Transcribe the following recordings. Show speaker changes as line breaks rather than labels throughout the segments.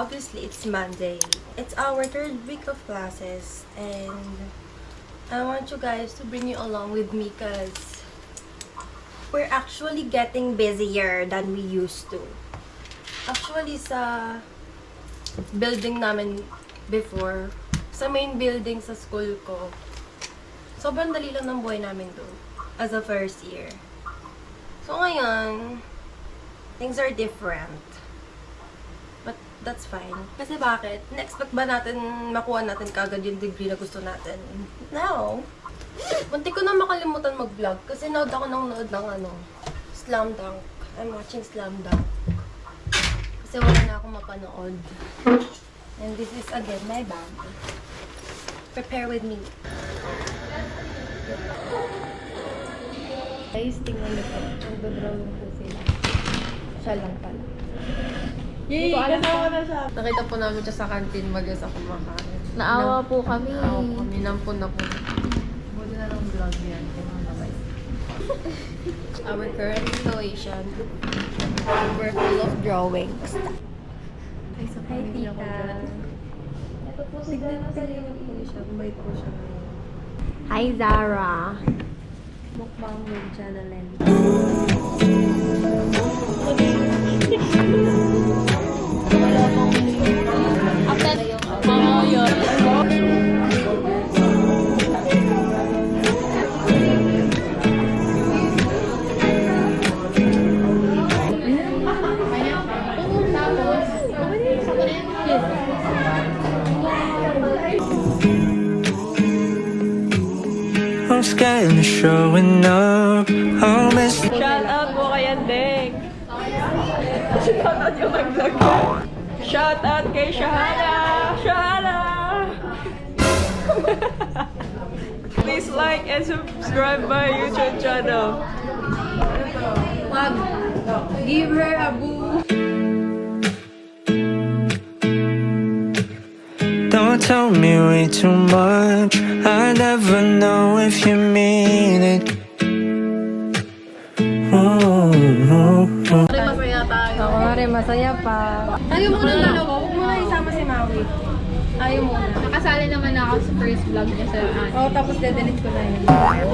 obviously it's Monday. It's our third week of classes and I want you guys to bring you along with me because we're actually getting busier than we used to. Actually, sa building namin before, sa main building sa school ko, sobrang dali lang ng buhay namin doon as a first year. So ngayon, things are different. But that's fine. Kasi bakit? Na-expect ba natin makuha natin kagad yung degree na gusto natin? No. Muntik ko na makalimutan mag-vlog kasi nood ako ng Slam Dunk. I'm watching Slam Dunk. Kasi wala na akong mapanood. And this is again my bag. Prepare with me. Guys, tingnan nyo po. Nagdodrawing po sila. Siya lang pala.
Yay! Kasama na siya.
Nakita po namin siya sa canteen mag-isa kumakain.
Naawa po kami.
Naawa po kami. Nampun na po. Buti na lang vlog yan. Our current situation. We're full of drawings.
Ay, sa
Hi,
pamilya ko
tita.
dyan. Ito po si
Tignan
Dana
po
sa
po siya. Bait po siya.
Hi, Zara. Mukbang with Janalyn. After na yung mga yun.
I'm scared of showing up. I'll miss.
Shout out po kay Andeng. Shout out yung nag-vlog. Shout out kay Shahana. Shahana! Please like and subscribe my YouTube channel.
Wag. Give her a boo.
Don't tell me way too much. I never know if you mean it.
Masaya tayo. Oo nga rin, masaya pa. Ayaw muna dalawa. Huwag muna isama si Maui. Ayaw muna.
Nakasali naman ako sa first vlog niya sa
Oo, tapos de-delete ko na yun.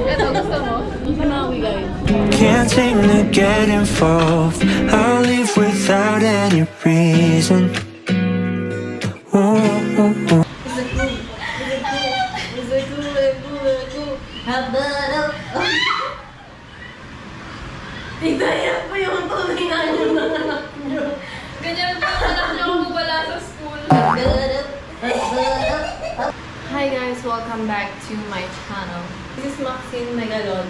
Ito, gusto mo? Si Maui, guys.
Can't seem to get involved. I'll leave without any reason.
Tignan po yung tunay na yung anak nyo.
Ganyan pa anak niya kung wala sa school. Hi guys, welcome back to my channel. This is Maxine Megalolo.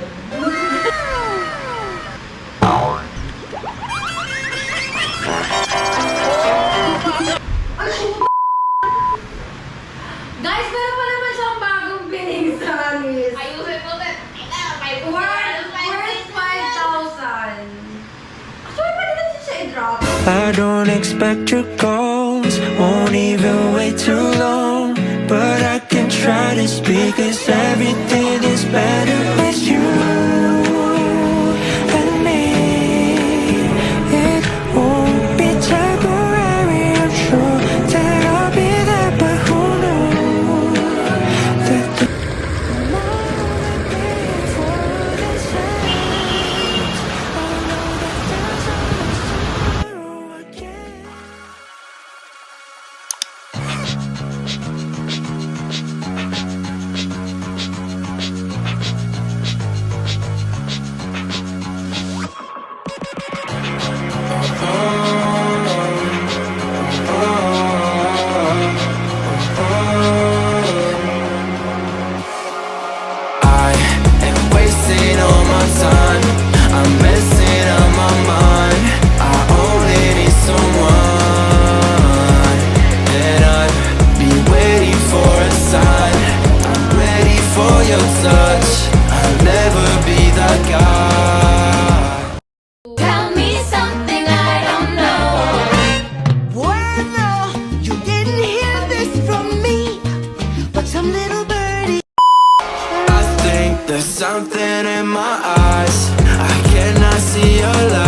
Guys, meron pa naman siyang bagong bining sa anis.
Ayusin mo na.
Worth 5,000. Actually, pwede natin siya i-drop.
I don't expect your calls. Won't even wait too long. But I can try to speak, 'cause everything is better with you and me. It won't be temporary, I'm sure that I'll be there, but who knows that the moment waiting for this ends. I know that there's always tomorrow again. I am wasting all my time. I'm messing up my mind. I only need someone, and I'd be waiting for a sign. I'm ready for your touch. I'll never be that guy.
Tell me something I don't know.
Bueno, you didn't hear this from me, but some little birdie. I think there's something in my eyes. I cannot see your light.